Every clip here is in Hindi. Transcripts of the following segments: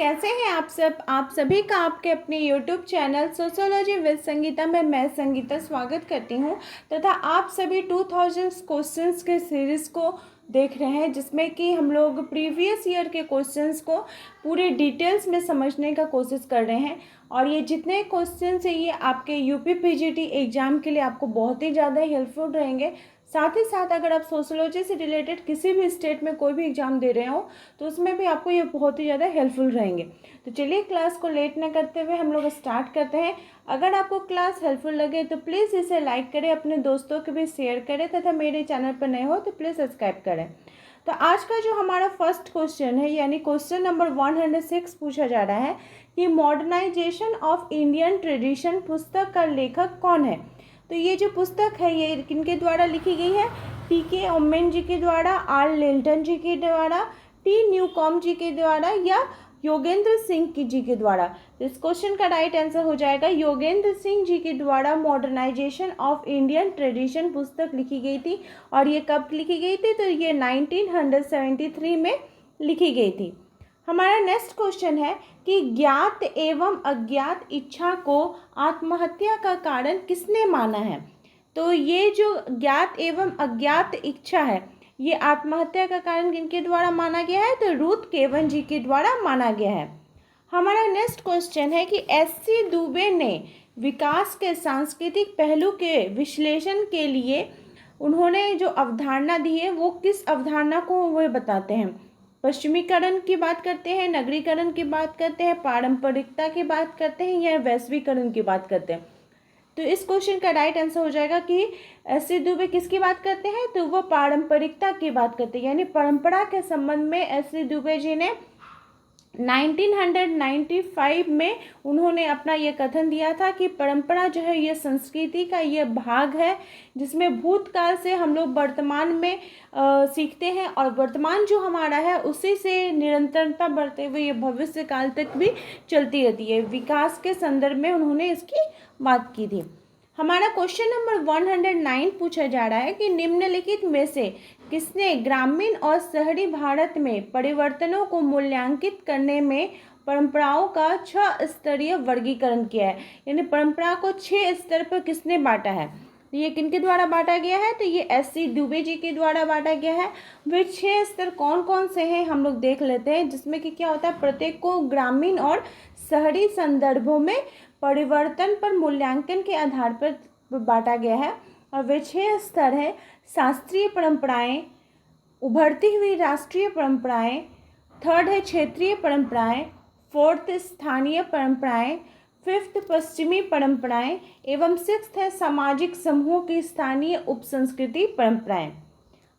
कैसे हैं आप सब। आप सभी का आपके अपने YouTube channel sociology with Sangeeta में मैं संगीता स्वागत करती हूं तथा आप सभी 2000 क्वेश्चंस के सीरीज़ को देख रहे हैं, जिसमें कि हम लोग प्रीवियस ईयर के क्वेश्चंस को पूरे डिटेल्स में समझने का कोशिश कर रहे हैं। और ये जितने क्वेश्चंस हैं ये आपके यूपी पीजीटी एग्ज़ाम के लिए आपको बहुत ही ज़्यादा हेल्पफुल रहेंगे। साथ ही साथ अगर आप सोशियोलॉजी से रिलेटेड किसी भी स्टेट में कोई भी एग्ज़ाम दे रहे हो तो उसमें भी आपको ये बहुत ही ज़्यादा हेल्पफुल रहेंगे। तो चलिए क्लास को लेट न करते हुए हम लोग स्टार्ट करते हैं। अगर आपको क्लास हेल्पफुल लगे तो प्लीज़ इसे लाइक करें, अपने दोस्तों के भी शेयर करें तथा मेरे चैनल पर नए हो तो प्लीज़ सब्सक्राइब करें। तो आज का जो हमारा फर्स्ट क्वेश्चन है यानी क्वेश्चन नंबर 106 पूछा जा रहा है कि मॉडर्नाइजेशन ऑफ इंडियन ट्रेडिशन पुस्तक का लेखक कौन है। तो ये जो पुस्तक है ये किनके द्वारा लिखी गई है? टी.के. ओमेन जी के द्वारा, आर. लिल्टन जी के द्वारा, टी. न्यूकॉम जी के द्वारा या योगेंद्र सिंह जी के द्वारा। इस क्वेश्चन का राइट आंसर हो जाएगा योगेंद्र सिंह जी के द्वारा मॉडर्नाइजेशन ऑफ इंडियन ट्रेडिशन पुस्तक लिखी गई थी। और ये कब लिखी गई थी? तो ये 1973 में लिखी गई थी। हमारा नेक्स्ट क्वेश्चन है कि ज्ञात एवं अज्ञात इच्छा को आत्महत्या का कारण किसने माना है। तो ये जो ज्ञात एवं अज्ञात इच्छा है ये आत्महत्या का कारण किनके द्वारा माना गया है? तो रुथ केवन जी के द्वारा माना गया है। हमारा नेक्स्ट क्वेश्चन है कि एस.सी. दुबे ने विकास के सांस्कृतिक पहलू के विश्लेषण के लिए उन्होंने जो अवधारणा दी है वो किस अवधारणा को वो बताते हैं? पश्चिमीकरण की बात करते हैं, नगरीकरण की बात करते हैं, पारंपरिकता की बात करते हैं या वैश्वीकरण की बात करते हैं? तो इस क्वेश्चन का राइट आंसर हो जाएगा कि एस.सी. दुबे किसकी बात करते हैं? तो वो पारंपरिकता की बात करते हैं, यानी परंपरा के संबंध में एस.सी. दुबे जी ने 1995 में उन्होंने अपना ये कथन दिया था कि परंपरा जो है ये संस्कृति का ये भाग है जिसमें भूतकाल से हम लोग वर्तमान में सीखते हैं और वर्तमान जो हमारा है उसी से निरंतरता बढ़ते हुए ये भविष्य काल तक भी चलती रहती है। विकास के संदर्भ में उन्होंने इसकी बात की थी। हमारा क्वेश्चन नंबर 109 पूछा जा रहा है कि निम्नलिखित में से किसने ग्रामीण और शहरी भारत में परिवर्तनों को मूल्यांकित करने में परंपराओं का 6 स्तरीय वर्गीकरण किया है। यानी परंपरा को 6 स्तर पर किसने बांटा है? तो ये किनके द्वारा बांटा गया है? तो ये एस.सी. दुबे जी के द्वारा बांटा गया है। वे 6 स्तर कौन कौन से हैं हम लोग देख लेते हैं, जिसमें कि क्या होता है प्रत्येक को ग्रामीण और शहरी संदर्भों में परिवर्तन पर मूल्यांकन के आधार पर बांटा गया है। और वे 6 स्तर हैं: शास्त्रीय परंपराएं, उभरती हुई राष्ट्रीय परंपराएं, थर्ड है क्षेत्रीय परंपराएं, फोर्थ स्थानीय परंपराएं, फिफ्थ पश्चिमी परंपराएं एवं सिक्स्थ है सामाजिक समूहों की स्थानीय उपसंस्कृति परंपराएं।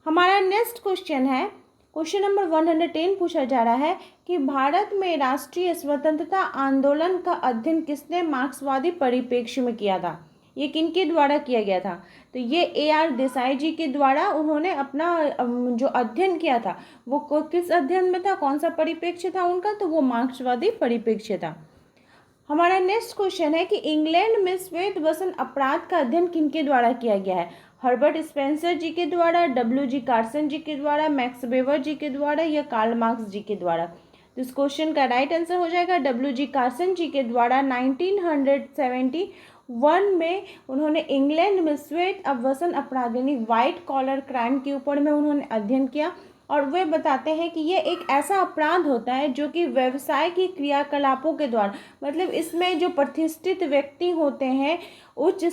हमारा नेक्स्ट क्वेश्चन है क्वेश्चन नंबर 110 पूछा जा रहा है कि भारत में राष्ट्रीय स्वतंत्रता आंदोलन का अध्ययन किसने मार्क्सवादी परिप्रेक्ष्य में किया था? ये किनके द्वारा किया गया था? तो ये A.R. देसाई जी के द्वारा उन्होंने अपना जो अध्ययन किया था वो किस अध्ययन में था, कौन सा परिप्रेक्ष्य था उनका? तो वो मार्क्सवादी परिप्रेक्ष्य था। हमारा नेक्स्ट क्वेश्चन है कि इंग्लैंड में श्वेत वसन अपराध का अध्ययन किनके द्वारा किया गया है? हर्बर्ट स्पेंसर जी के द्वारा, W.G. कार्सन जी के द्वारा, मैक्स वेबर जी के द्वारा या कार्ल मार्क्स जी के द्वारा? तो इस क्वेश्चन का राइट आंसर हो जाएगा W.G. कार्सन जी के द्वारा। 1971 में उन्होंने इंग्लैंड में श्वेत वसन अपराध यानी वाइट कॉलर क्राइम के ऊपर में उन्होंने अध्ययन किया। और वे बताते हैं कि ये एक ऐसा अपराध होता है जो कि व्यवसाय की क्रियाकलापों के द्वारा, मतलब इसमें जो प्रतिष्ठित व्यक्ति होते हैं, उच्च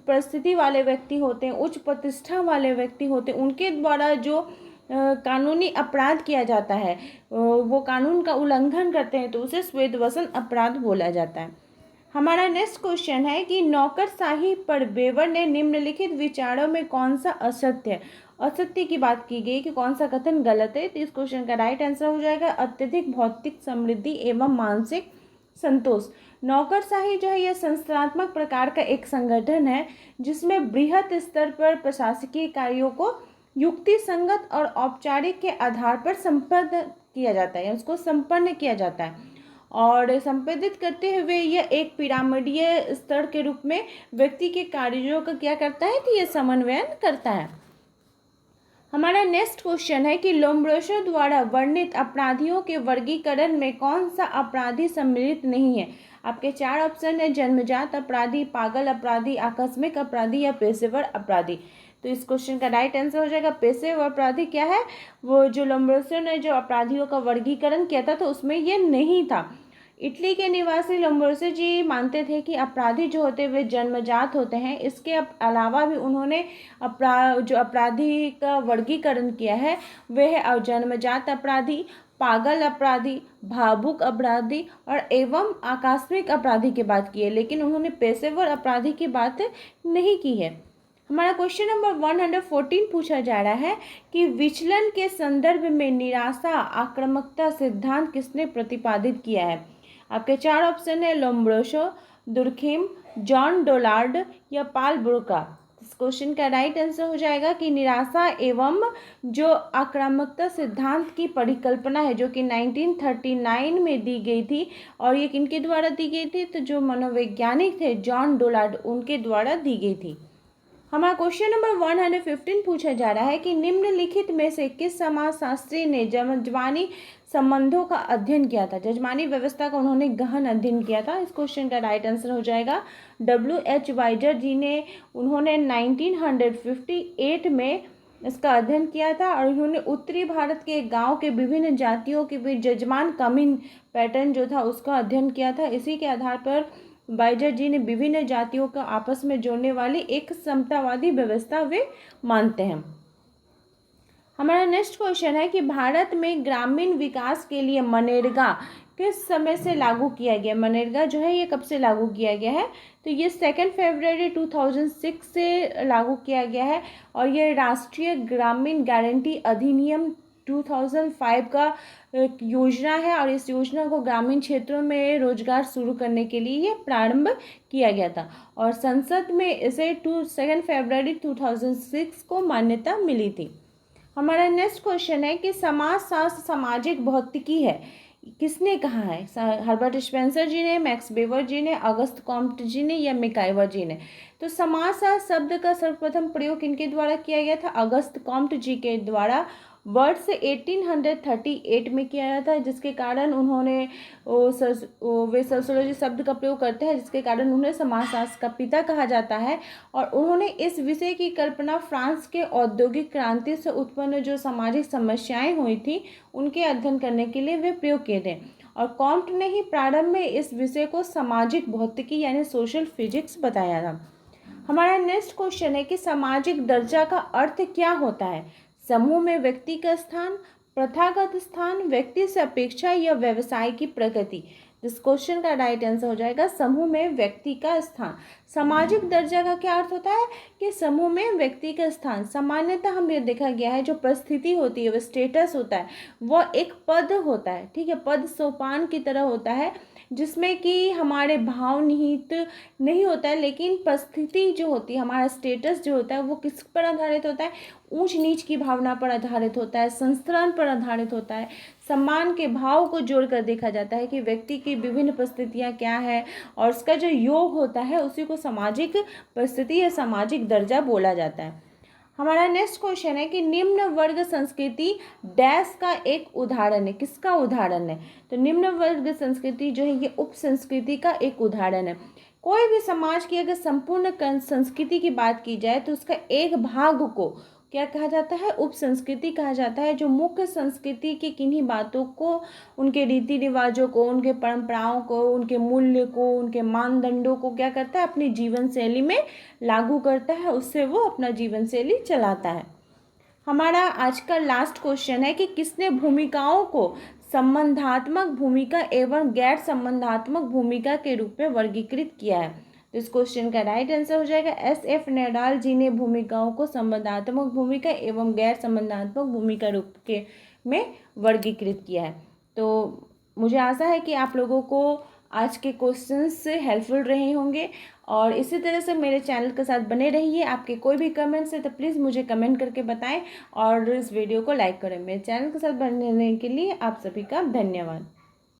परिस्थिति वाले व्यक्ति होते हैं, उच्च प्रतिष्ठा वाले व्यक्ति होते हैं, उनके द्वारा जो कानूनी अपराध किया जाता है, वो कानून का उल्लंघन करते हैं तो उसे श्वेत वसन अपराध बोला जाता है। हमारा नेक्स्ट क्वेश्चन है कि नौकरशाही पर वेबर ने निम्नलिखित विचारों में कौन सा असत्य है? असत्य की बात की गई कि कौन सा कथन गलत है। तो इस क्वेश्चन का राइट आंसर हो जाएगा अत्यधिक भौतिक समृद्धि एवं मानसिक संतोष। नौकरशाही जो है यह संस्थात्मक प्रकार का एक संगठन है जिसमें बृहत स्तर पर प्रशासकीय कार्यों को युक्ति संगत और औपचारिक के आधार पर संपन्न किया जाता है, उसको संपन्न किया जाता है और संपादित करते हुए यह एक पिरामिडीय स्तर के रूप में व्यक्ति के कार्यों का क्या करता है कि यह समन्वयन करता है। हमारा नेक्स्ट क्वेश्चन है कि लोम्ब्रोसो द्वारा वर्णित अपराधियों के वर्गीकरण में कौन सा अपराधी सम्मिलित नहीं है। आपके चार ऑप्शन है, जन्मजात अपराधी, पागल अपराधी, आकस्मिक अपराधी या पेशेवर अपराधी। तो इस क्वेश्चन का राइट आंसर हो जाएगा पेशेवर अपराधी। क्या है वो, जो लोम्ब्रोसो ने जो अपराधियों का वर्गीकरण किया था तो उसमें ये नहीं था। इटली के निवासी लोम्ब्रोसो जी मानते थे कि अपराधी जो होते वे जन्मजात होते हैं। इसके अलावा भी उन्होंने जो अपराधी का वर्गीकरण किया है वह है जन्मजात अपराधी, पागल अपराधी, भावुक अपराधी और एवं आकस्मिक अपराधी की बात की है, लेकिन उन्होंने पेशेवर अपराधी की बात नहीं की है। हमारा क्वेश्चन नंबर 114 पूछा जा रहा है कि विचलन के संदर्भ में निराशा आक्रामकता सिद्धांत किसने प्रतिपादित किया है। आपके चार ऑप्शन है, लोम्ब्रोसो, दुर्खिम, जॉन डोनाल्ड या पाल ब्रोका। इस क्वेश्चन का राइट आंसर हो जाएगा कि निराशा एवं जो आक्रामकता सिद्धांत की परिकल्पना है जो कि 1939 में दी गई थी, और ये किनके द्वारा दी गई थी, तो जो मनोवैज्ञानिक थे जॉन डोनाल्ड उनके द्वारा दी गई थी। हमारा क्वेश्चन नंबर 115 पूछा जा रहा है कि निम्नलिखित में से किस समाजशास्त्री ने जजमानी संबंधों का अध्ययन किया था। जजमानी व्यवस्था का उन्होंने गहन अध्ययन किया था। इस क्वेश्चन का राइट आंसर हो जाएगा W.H. वाइजर जी ने। उन्होंने 1958 में इसका अध्ययन किया था और उन्होंने उत्तरी भारत के गांव के विभिन्न जातियों के बीच जजमान कमीन पैटर्न जो था उसका अध्ययन किया था। इसी के आधार पर वाइजर जी ने विभिन्न जातियों का आपस में जोड़ने वाली एक समतावादी व्यवस्था वे मानते हैं। हमारा नेक्स्ट क्वेश्चन है कि भारत में ग्रामीण विकास के लिए मनरेगा किस समय से लागू किया गया। मनरेगा जो है ये कब से लागू किया गया है, तो ये 2 फरवरी 2006 से लागू किया गया है और ये राष्ट्रीय ग्रामीण गारंटी अधिनियम 2005 का एक योजना है और इस योजना को ग्रामीण क्षेत्रों में रोजगार शुरू करने के लिए ये प्रारंभ किया गया था और संसद में इसे 2 फरवरी 2006 को मान्यता मिली थी। हमारा नेक्स्ट क्वेश्चन है कि समाजशास्त्र सामाजिक भौतिकी है, किसने कहा है। हर्बर्ट स्पेंसर जी ने, मैक्स वेबर जी ने, अगस्त कॉम्ट जी ने या मैकइवर जी ने। तो समाजशास्त्र शब्द का सर्वप्रथम प्रयोग किनके द्वारा किया गया था, अगस्त कॉम्ट जी के द्वारा वर्ष 1838 में किया गया था, जिसके कारण उन्होंने वे सोशियोलॉजी शब्द का प्रयोग करते हैं, जिसके कारण उन्हें समाजशास्त्र का पिता कहा जाता है। और उन्होंने इस विषय की कल्पना फ्रांस के औद्योगिक क्रांति से उत्पन्न जो सामाजिक समस्याएं हुई थी उनके अध्ययन करने के लिए वे प्रयोग किए थे। और कॉम्ट ने ही प्रारंभ में इस विषय को सामाजिक भौतिकी यानी सोशल फिजिक्स बताया था। हमारा नेक्स्ट क्वेश्चन है कि सामाजिक दर्जा का अर्थ क्या होता है। समूह में व्यक्ति का स्थान, प्रथागत स्थान, व्यक्ति से अपेक्षा या व्यवसाय की प्रगति। इस क्वेश्चन का राइट आंसर हो जाएगा समूह में व्यक्ति का स्थान। सामाजिक दर्जा का क्या अर्थ होता है कि समूह में व्यक्ति का स्थान। सामान्यतः हमें देखा गया है जो परिस्थिति होती है, वो स्टेटस होता है, वो एक पद होता है, ठीक है, पद सोपान की तरह होता है जिसमें कि हमारे भाव निहित नहीं होता है, लेकिन परिस्थिति जो होती है, हमारा स्टेटस जो होता है वो किस पर आधारित होता है, ऊंच नीच की भावना पर आधारित होता है, संस्करण पर आधारित होता है, सम्मान के भाव को जोड़कर देखा जाता है कि व्यक्ति की विभिन्न परिस्थितियाँ क्या है और उसका जो योग होता है उसी को सामाजिक परिस्थिति या सामाजिक दर्जा बोला जाता है। हमारा नेक्स्ट क्वेश्चन है कि निम्न वर्ग संस्कृति डैश का एक उदाहरण है। किसका उदाहरण है, तो निम्न वर्ग संस्कृति जो है ये उप संस्कृति का एक उदाहरण है। कोई भी समाज की अगर संपूर्ण संस्कृति की बात की जाए तो उसका एक भाग को क्या कहा जाता है, उप संस्कृति कहा जाता है, जो मुख्य संस्कृति की किन्हीं बातों को, उनके रीति रिवाजों को, उनके परंपराओं को, उनके मूल्य को, उनके मानदंडों को क्या करता है, अपनी जीवन शैली में लागू करता है, उससे वो अपना जीवन शैली चलाता है। हमारा आज का लास्ट क्वेश्चन है कि किसने भूमिकाओं को संबंधात्मक भूमिका एवं गैर संबंधात्मक भूमिका के रूप में वर्गीकृत किया है। तो इस क्वेश्चन का राइट आंसर हो जाएगा SF नडाल जी ने भूमिकाओं को संबंधात्मक भूमिका एवं गैर संबंधात्मक भूमिका रूप के में वर्गीकृत किया है। तो मुझे आशा है कि आप लोगों को आज के क्वेश्चंस हेल्पफुल रहे होंगे और इसी तरह से मेरे चैनल के साथ बने रहिए। आपके कोई भी कमेंट्स है तो प्लीज़ मुझे कमेंट करके बताएं और इस वीडियो को लाइक करें। मेरे चैनल के साथ बने रहने के लिए आप सभी का धन्यवाद।